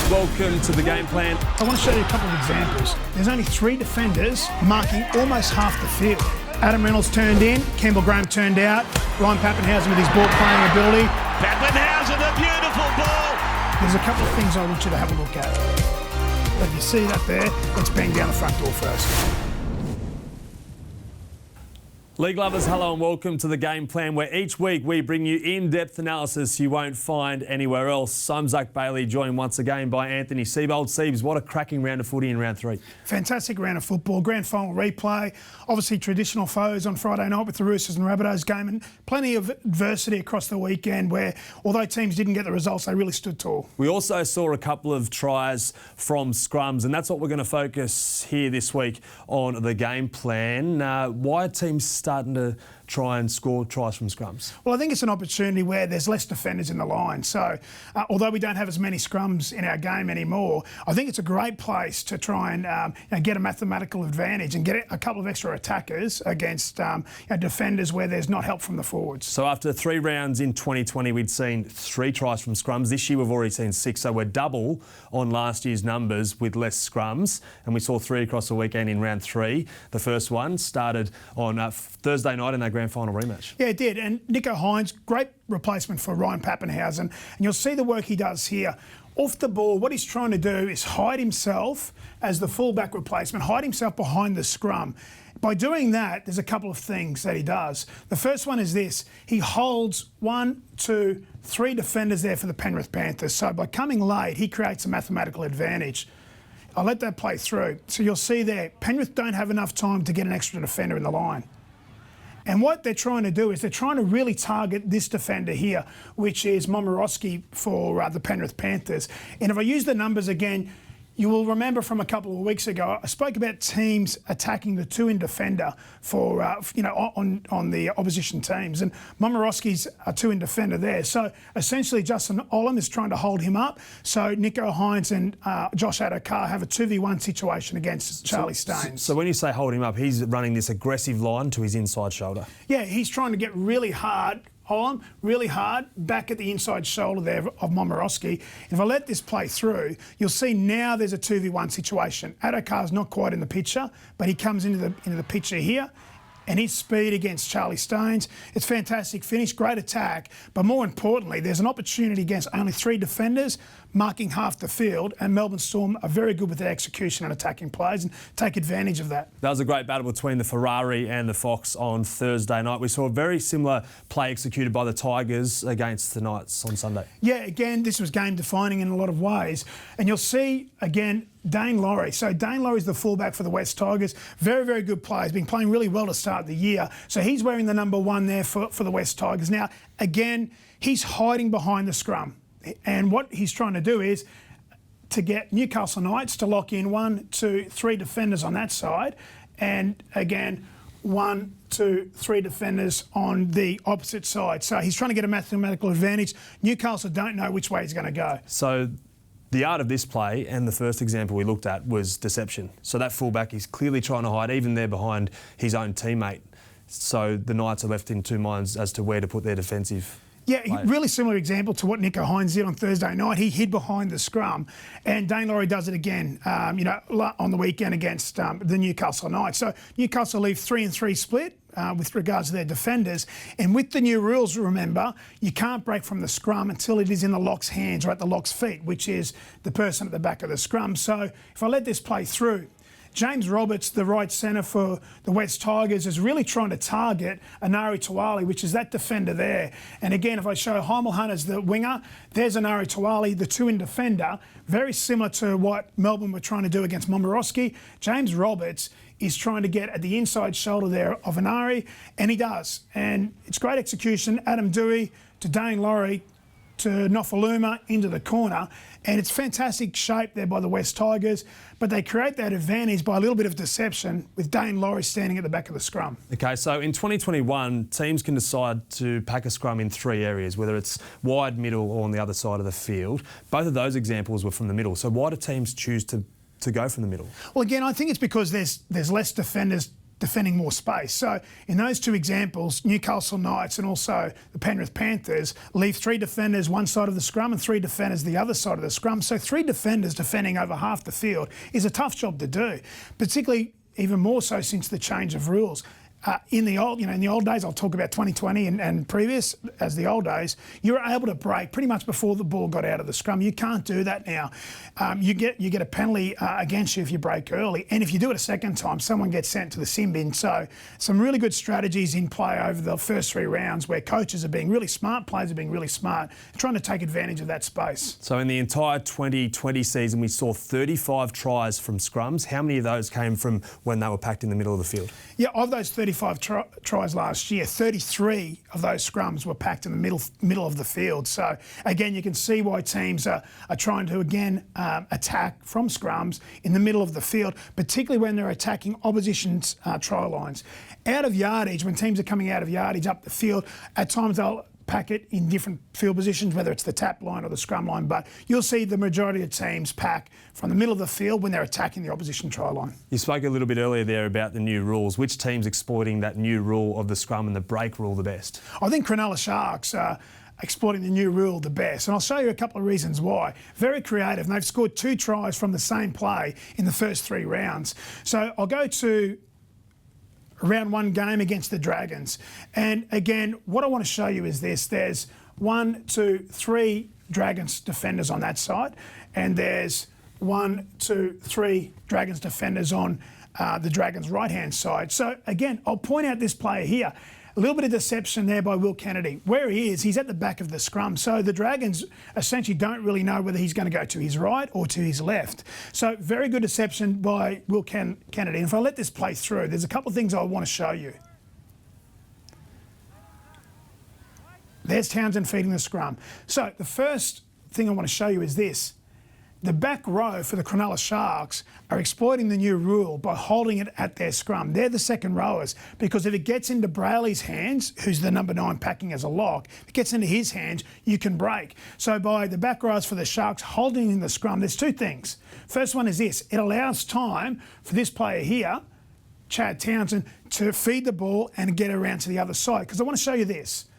welcome to the game plan. I want to show you a couple of examples. There's only 3 defenders marking almost half the field. Adam Reynolds turned in, Campbell Graham turned out, Ryan Pappenhausen with his ball playing ability. Pappenhausen, a beautiful ball. There's a couple of things I want you to have a look at. If you see that there, let's bang down the front door first. League lovers, hello and welcome to the game plan, where each week we bring you in-depth analysis you won't find anywhere else. I'm Zac Bailey, joined once again by Anthony Seibold. Siebes, what a cracking round of footy in round 3. Fantastic round of football, grand final replay, obviously traditional foes on Friday night with the Roosters and Rabbitohs game, and plenty of adversity across the weekend where, although teams didn't get the results, they really stood tall. We also saw a couple of tries from scrums, and that's what we're going to focus here this week on the game plan. Why are teams starting to try and score tries from scrums? Well, I think it's an opportunity where there's less defenders in the line. So although we don't have as many scrums in our game anymore, I think it's a great place to try and get a mathematical advantage and get a couple of extra attackers against defenders where there's not help from the forwards. So after 3 rounds in 2020, we'd seen 3 tries from scrums. This year we've already seen 6, so we're double on last year's numbers with less scrums. And we saw 3 across the weekend in round 3. The first one started on Thursday night in that grand final rematch. Yeah, it did. And Nicho Hynes, great replacement for Ryan Pappenhausen. And you'll see the work he does here. Off the ball, what he's trying to do is hide himself as the fullback replacement, hide himself behind the scrum. By doing that, there's a couple of things that he does. The first one is this. He holds 1, 2, 3 defenders there for the Penrith Panthers. So by coming late, he creates a mathematical advantage. I'll let that play through. So you'll see there, Penrith don't have enough time to get an extra defender in the line. And what they're trying to do is they're trying to really target this defender here, which is Momorowski for the Penrith Panthers. And if I use the numbers again, you will remember from a couple of weeks ago, I spoke about teams attacking the 2-in defender for, on the opposition teams. And Momorowski's a 2-in defender there. So essentially Justin Olam is trying to hold him up. So Nicho Hynes and Josh Adokar have a 2v1 situation against Charlie Staines. So when you say hold him up, he's running this aggressive line to his inside shoulder. Yeah, he's trying to get really hard. Olam really hard back at the inside shoulder there of Momorowski. And if I let this play through, you'll see now there's a 2v1 situation. Adokar's not quite in the picture, but he comes into the picture here. And his speed against Charlie Staines, it's fantastic finish, great attack. But more importantly, there's an opportunity against only 3 defenders, marking half the field, and Melbourne Storm are very good with their execution and attacking plays and take advantage of that. That was a great battle between the Ferrari and the Fox on Thursday night. We saw a very similar play executed by the Tigers against the Knights on Sunday. Yeah, again, this was game defining in a lot of ways. And you'll see, again, Dane Laurie. So Dane Laurie's the fullback for the West Tigers. Very, very good player. He's been playing really well to start the year. So he's wearing the number 1 there for the West Tigers. Now, again, he's hiding behind the scrum. And what he's trying to do is to get Newcastle Knights to lock in 1, 2, 3 defenders on that side. And again, 1, 2, 3 defenders on the opposite side. So he's trying to get a mathematical advantage. Newcastle don't know which way he's going to go. So the art of this play and the first example we looked at was deception. So that fullback is clearly trying to hide, even there behind his own teammate. So the Knights are left in 2 minds as to where to put their defensive. Yeah, really similar example to what Nicho Hynes did on Thursday night. He hid behind the scrum, and Dane Laurie does it again, on the weekend against the Newcastle Knights. So Newcastle leave 3-3 split with regards to their defenders. And with the new rules, remember, you can't break from the scrum until it is in the lock's hands or at the lock's feet, which is the person at the back of the scrum. So if I let this play through, James Roberts, the right centre for the West Tigers, is really trying to target Anari Tawali, which is that defender there. And again, if I show Heimel Hunt as the winger, there's Anari Tawali, the 2-in defender, very similar to what Melbourne were trying to do against Momorowski. James Roberts is trying to get at the inside shoulder there of Anari, and he does. And it's great execution. Adam Dewey to Dane Laurie to Nofaluma into the corner, and it's fantastic shape there by the West Tigers, but they create that advantage by a little bit of deception with Dane Laurie standing at the back of the scrum. Okay, so in 2021, teams can decide to pack a scrum in 3 areas, whether it's wide, middle or on the other side of the field. Both of those examples were from the middle, so why do teams choose to go from the middle? Well, again, I think it's because there's less defenders defending more space. So in those two examples, Newcastle Knights and also the Penrith Panthers leave 3 defenders one side of the scrum and 3 defenders the other side of the scrum. So 3 defenders defending over half the field is a tough job to do, particularly even more so since the change of rules. In the old days, I'll talk about 2020 and previous as the old days, you were able to break pretty much before the ball got out of the scrum. You can't do that now. You get a penalty against you if you break early, and if you do it a second time, someone gets sent to the sin bin. So some really good strategies in play over the first 3 rounds where coaches are being really smart, players are being really smart, trying to take advantage of that space. So in the entire 2020 season, we saw 35 tries from scrums. How many of those came from when they were packed in the middle of the field? Yeah, of those 35 tries last year, 33 of those scrums were packed in the middle of the field. So again, you can see why teams are trying to again attack from scrums in the middle of the field, particularly when they're attacking opposition's try lines. Out of yardage, when teams are coming out of yardage up the field, at times they'll pack it in different field positions, whether it's the tap line or the scrum line, but you'll see the majority of teams pack from the middle of the field when they're attacking the opposition try line. You spoke a little bit earlier there about the new rules. Which team's exploiting that new rule of the scrum and the break rule the best? I think Cronulla Sharks are exploiting the new rule the best, and I'll show you a couple of reasons why. Very creative, and they've scored 2 tries from the same play in the first 3 rounds. So I'll go to round 1 game against the Dragons. And again, what I want to show you is this. There's 1, 2, 3 Dragons defenders on that side, and there's 1, 2, 3 Dragons defenders on the Dragons' right-hand side. So again, I'll point out this player here. A little bit of deception there by Will Kennedy. Where he is, he's at the back of the scrum. So the Dragons essentially don't really know whether he's going to go to his right or to his left. So very good deception by Will Kennedy. And if I let this play through, there's a couple of things I want to show you. There's Townsend feeding the scrum. So the first thing I want to show you is this. The back row for the Cronulla Sharks are exploiting the new rule by holding it at their scrum. They're the second rowers, because if it gets into Brayley's hands, who's the number 9 packing as a lock, if it gets into his hands, you can break. So by the back rowers for the Sharks holding in the scrum, there's 2 things. First one is this. It allows time for this player here, Chad Townsend, to feed the ball and get around to the other side. Because I want to show you this.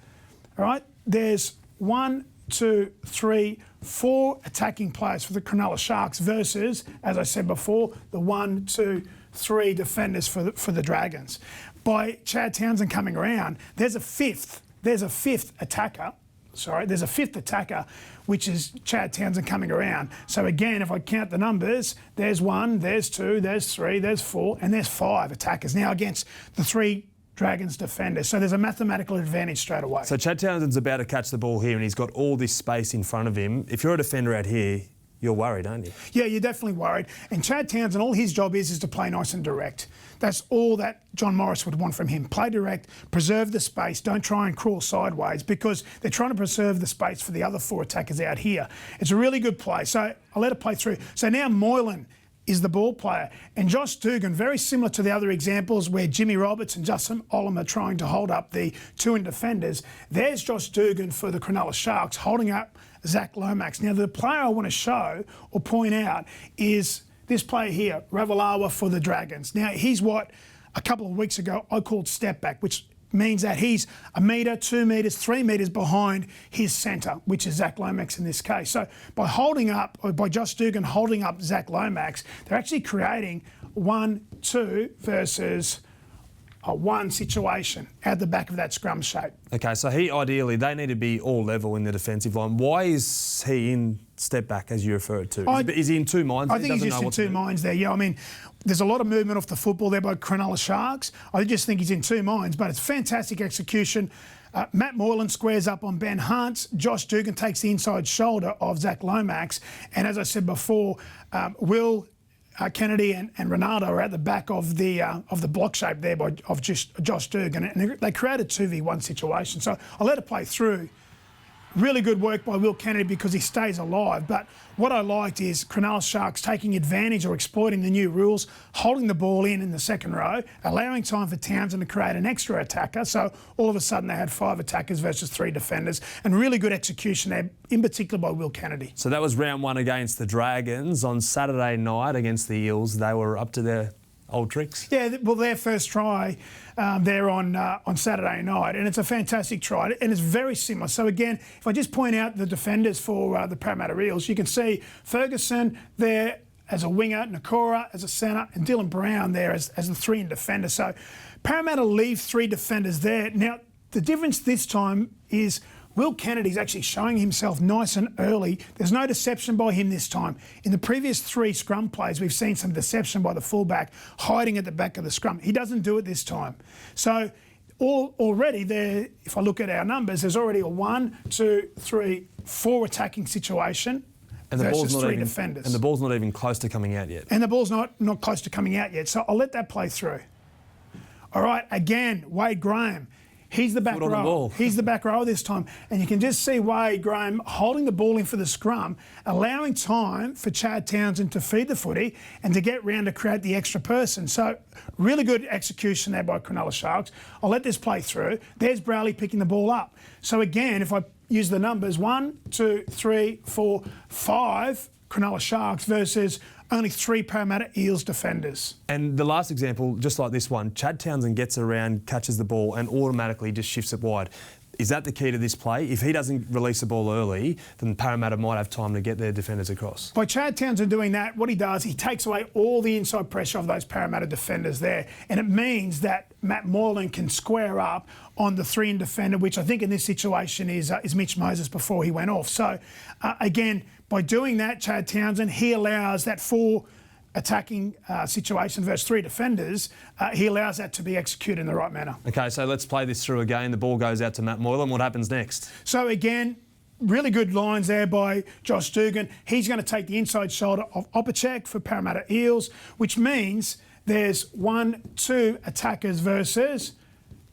All right? There's 1, 2, 3, 4 attacking players for the Cronulla Sharks versus, as I said before, the 1, 2, 3 defenders for the Dragons. By Chad Townsend coming around, there's a fifth attacker. There's a fifth attacker, which is Chad Townsend coming around. So again, if I count the numbers, there's 1, there's 2, there's 3, there's 4, and there's 5 attackers now against the 3 Dragons defenders. So there's a mathematical advantage straight away. So Chad Townsend's about to catch the ball here and he's got all this space in front of him. If you're a defender out here, you're worried, aren't you? Yeah, you're definitely worried. And Chad Townsend, all his job is to play nice and direct. That's all that John Morris would want from him. Play direct, preserve the space, don't try and crawl sideways, because they're trying to preserve the space for the other 4 attackers out here. It's a really good play. So I'll let it play through. So now Moylan is the ball player. And Josh Dugan, very similar to the other examples where Jimmy Roberts and Justin Olam are trying to hold up the 2 in defenders. There's Josh Dugan for the Cronulla Sharks holding up Zac Lomax. Now, the player I want to show or point out is this player here, Ravalawa for the Dragons. Now, he's what a couple of weeks ago I called step back, which means that he's 1 metre, 2 metres, 3 metres behind his centre, which is Zac Lomax in this case. So by holding up, or by Josh Dugan holding up Zac Lomax, they're actually creating 1, 2 versus a 1 situation at the back of that scrum shape. Okay, so they need to be all level in the defensive line. Why is he in step back, as you refer to? Is he in 2 minds? I think he's just in 2 minds there, yeah. I mean, there's a lot of movement off the football there by Cronulla Sharks. I just think he's in 2 minds, but it's fantastic execution. Matt Moylan squares up on Ben Hunt. Josh Dugan takes the inside shoulder of Zac Lomax. And as I said before, Will Kennedy and Ronaldo are at the back of the block shape there of Josh Dugan, and they created a 2v1 situation. So I'll let it play through. Really good work by Will Kennedy because he stays alive. But what I liked is Cronulla Sharks taking advantage or exploiting the new rules, holding the ball in the second row, allowing time for Townsend to create an extra attacker. So all of a sudden they had 5 attackers versus 3 defenders, and really good execution there, in particular by Will Kennedy. So that was round 1 against the Dragons. On Saturday night against the Eels, they were up to their old tricks? Yeah, well, their first try there on Saturday night, and it's a fantastic try, and it's very similar. So again, if I just point out the defenders for the Parramatta Eels, you can see Ferguson there as a winger, Nakora as a centre, and Dylan Brown there as the 3 in defender. So Parramatta leave 3 defenders there. Now, the difference this time is Will Kennedy's actually showing himself nice and early. There's no deception by him this time. In the previous 3 scrum plays, we've seen some deception by the fullback hiding at the back of the scrum. He doesn't do it this time. So already there, if I look at our numbers, there's already a 1, 2, 3, 4 attacking situation. And the versus ball's not 3 even, defenders. And the ball's not even close to coming out yet. And the ball's not close to coming out yet. So I'll let that play through. All right, again, Wade Graham. He's the back Foot on the row. ball. He's the back row this time. And you can just see Wade Graham holding the ball in for the scrum, allowing time for Chad Townsend to feed the footy and to get round to create the extra person. So really good execution there by Cronulla Sharks. I'll let this play through. There's Browley picking the ball up. So again, if I use the numbers, 1, 2, 3, 4, 5 Cronulla Sharks versus only 3 Parramatta Eels defenders. And the last example, just like this one, Chad Townsend gets around, catches the ball and automatically just shifts it wide. Is that the key to this play? If he doesn't release the ball early, then Parramatta might have time to get their defenders across. By Chad Townsend doing that, what he does, he takes away all the inside pressure of those Parramatta defenders there. And it means that Matt Moylan can square up on the 3 in defender, which I think in this situation is Mitch Moses before he went off. So, again, by doing that, Chad Townsend, he allows that 4 attacking situation versus 3 defenders, he allows that to be executed in the right manner. Okay, so let's play this through again. The ball goes out to Matt Moylan. What happens next? So again, really good lines there by Josh Dugan. He's going to take the inside shoulder of Opacek for Parramatta Eels, which means there's 1, 2 attackers versus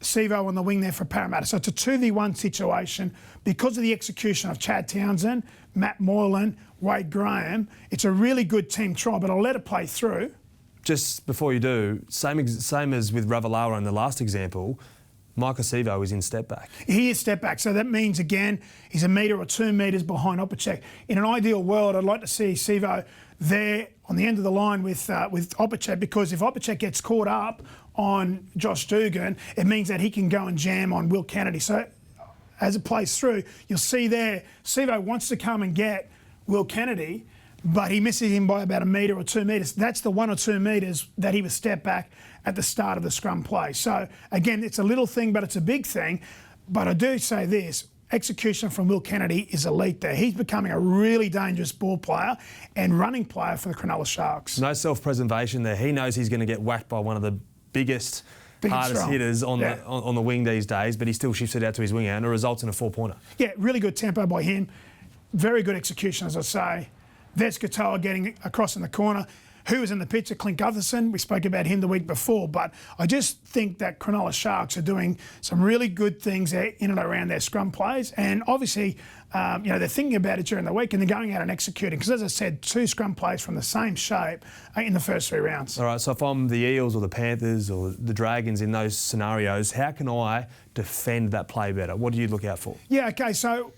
Seibold on the wing there for Parramatta. So it's a 2v1 situation because of the execution of Chad Townsend, Matt Moylan, Wade Graham. It's a really good team try, but I'll let it play through. Just before you do, same as with Ravalawa in the last example, Micah Seibold is in step back. He is step back, so that means, again, he's 1 metre or 2 metres behind Opacek. In an ideal world, I'd like to see Seibold there on the end of the line with Opacek, because if Opacek gets caught up on Josh Dugan, it means that he can go and jam on Will Kennedy. So as it plays through, you'll see there, Seibold wants to come and get Will Kennedy, but he misses him by about 1 metre or 2 metres. That's the 1 or 2 metres that he was step back at the start of the scrum play. So again, it's a little thing, but it's a big thing. But I do say this, execution from Will Kennedy is elite there. He's becoming a really dangerous ball player and running player for the Cronulla Sharks. No self-preservation there. He knows he's going to get whacked by one of the biggest hardest strong hitters on the wing these days, but he still shifts it out to his winger and it results in a 4-pointer. Yeah, really good tempo by him. Very good execution, as I say. There's Katoa getting across in the corner. Who was in the picture? Clint Gutherson. We spoke about him the week before, but I just think that Cronulla Sharks are doing some really good things there in and around their scrum plays, and obviously, they're thinking about it during the week and they're going out and executing. Because as I said, 2 scrum plays from the same shape in the first 3 rounds. All right, so if I'm the Eels or the Panthers or the Dragons in those scenarios, how can I defend that play better? What do you look out for? Yeah, okay, so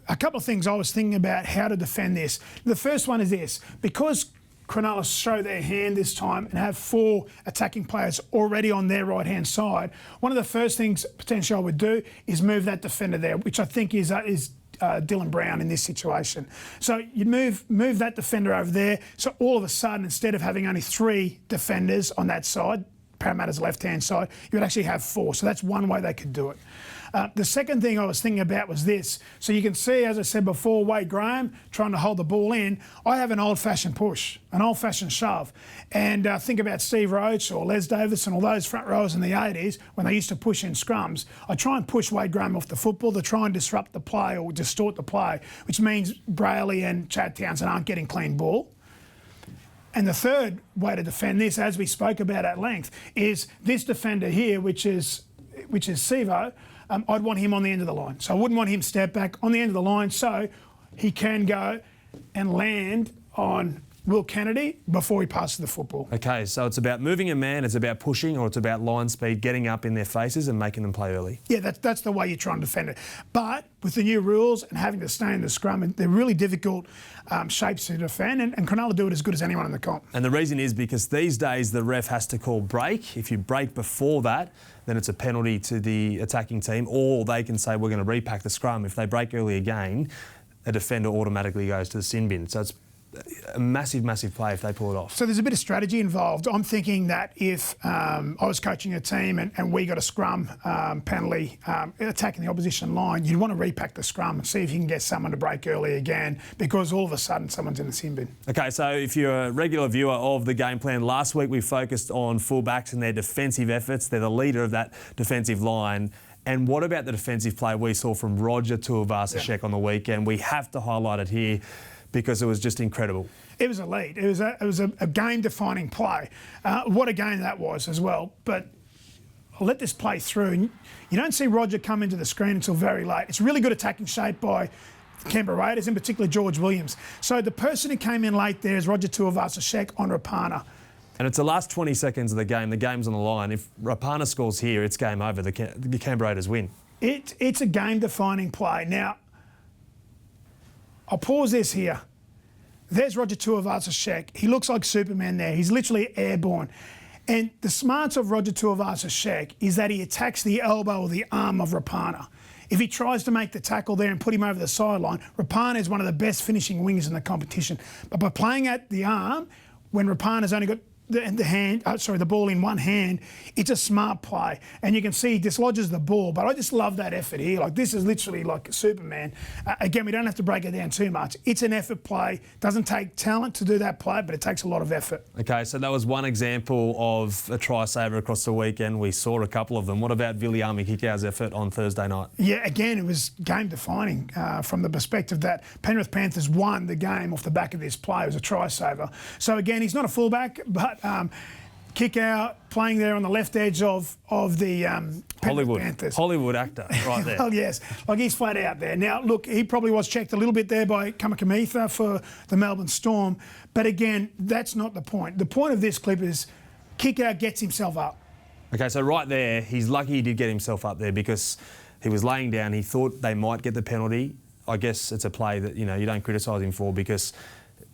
a couple of things I was thinking about how to defend this. The first one is this: because Cronulla show their hand this time and have 4 attacking players already on their right-hand side, one of the first things potentially I would do is move that defender there, which I think is Dylan Brown in this situation. So you'd move that defender over there. So all of a sudden, instead of having only 3 defenders on that side, Parramatta's left-hand side, you would actually have 4. So that's one way they could do it. The second thing I was thinking about was this. So you can see, as I said before, Wade Graham trying to hold the ball in. I have an old-fashioned push, an old-fashioned shove. And think about Steve Roach or Les Davis and all those front rows in the 80s when they used to push in scrums. I try and push Wade Graham off the football to try and disrupt the play or distort the play, which means Brayley and Chad Townsend aren't getting clean ball. And the third way to defend this, as we spoke about at length, is this defender here, which is Seibold. I'd want him on the end of the line. So I wouldn't want him step back on the end of the line so he can go and land on Will Kennedy before he passes the football. Okay, so it's about moving a man, it's about pushing, or it's about line speed, getting up in their faces and making them play early. Yeah, that's the way you try and defend it. But with the new rules and having to stay in the scrum, they're really difficult shapes to defend, and Cronulla do it as good as anyone in the comp. And the reason is because these days the ref has to call break. If you break before that, then it's a penalty to the attacking team, or they can say we're going to repack the scrum. If they break early again, a defender automatically goes to the sin bin. So it's a massive, massive play if they pull it off. So there's a bit of strategy involved. I'm thinking that if I was coaching a team and we got a scrum penalty attacking the opposition line, you'd want to repack the scrum and see if you can get someone to break early again, because all of a sudden someone's in the sin bin. Okay, so if you're a regular viewer of the game plan, last week we focused on fullbacks and their defensive efforts. They're the leader of that defensive line. And what about the defensive play we saw from Roger Tuivasa-Sheck on the weekend? We have to highlight it here because it was just incredible. It was elite. It was a game-defining play. What a game that was as well. But I'll let this play through. And you don't see Roger come into the screen until very late. It's really good attacking shape by the Canberra Raiders, in particular George Williams. So the person who came in late there is Roger Tuivasa-Sheck on Rapana. And it's the last 20 seconds of the game. The game's on the line. If Rapana scores here, it's game over. The Canberra Raiders win. It's a game-defining play. Now, I'll pause this here. There's Roger Tuivasa-Sheck. He looks like Superman there. He's literally airborne. And the smarts of Roger Tuivasa-Sheck is that he attacks the elbow or the arm of Rapana. If he tries to make the tackle there and put him over the sideline, Rapana is one of the best finishing wingers in the competition. But by playing at the arm, when Rapana's only got the ball in one hand, it's a smart play. And you can see he dislodges the ball. But I just love that effort here. Like, this is literally like Superman. Again, we don't have to break it down too much. It's an effort play. Doesn't take talent to do that play, but it takes a lot of effort. Okay, so that was one example of a try saver across the weekend. We saw a couple of them. What about Viliami Kikau's effort on Thursday night? Yeah, again, it was game defining from the perspective that Penrith Panthers won the game off the back of this play. It was a try saver. So again, he's not a fullback, but Kikau playing there on the left edge of the Penrith Panthers. Hollywood actor right there. Well, yes. Like, he's flat out there. Now, look, he probably was checked a little bit there by Kamikamitha for the Melbourne Storm. But again, that's not the point. The point of this clip is Kikau gets himself up. Okay, so right there, he's lucky he did get himself up there because he was laying down. He thought they might get the penalty. I guess it's a play that, you don't criticise him for because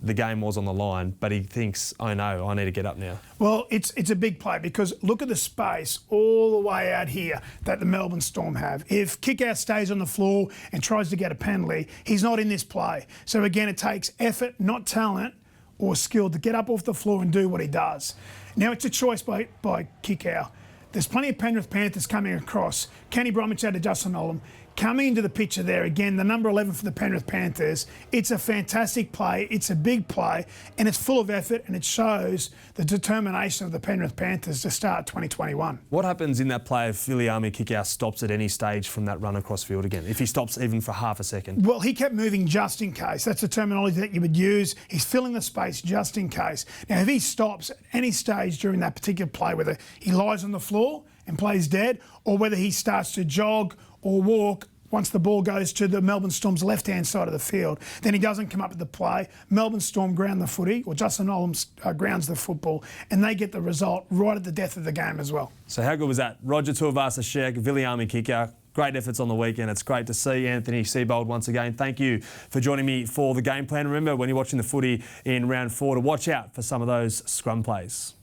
the game was on the line, but he thinks, oh no, I need to get up now. Well, it's a big play because look at the space all the way out here that the Melbourne Storm have. If Kikau stays on the floor and tries to get a penalty, he's not in this play. So again, it takes effort, not talent or skill, to get up off the floor and do what he does. Now, it's a choice by Kikau. There's plenty of Penrith Panthers coming across. Kenny Bromwich out to Justin Olam. Coming into the picture there, again, the number 11 for the Penrith Panthers. It's a fantastic play. It's a big play, and it's full of effort, and it shows the determination of the Penrith Panthers to start 2021. What happens in that play if Viliami Kikau stops at any stage from that run across field again, if he stops even for half a second? Well, he kept moving just in case. That's the terminology that you would use. He's filling the space just in case. Now, if he stops at any stage during that particular play, whether he lies on the floor and plays dead, or whether he starts to jog or walk once the ball goes to the Melbourne Storm's left-hand side of the field, then he doesn't come up with the play. Melbourne Storm ground the footy, or Justin Olam grounds the football, and they get the result right at the death of the game as well. So how good was that? Roger Tuivasa-Sheck, Viliami Kikau, great efforts on the weekend. It's great to see Anthony Seibold once again. Thank you for joining me for the game plan. Remember, when you're watching the footy in round 4, to watch out for some of those scrum plays.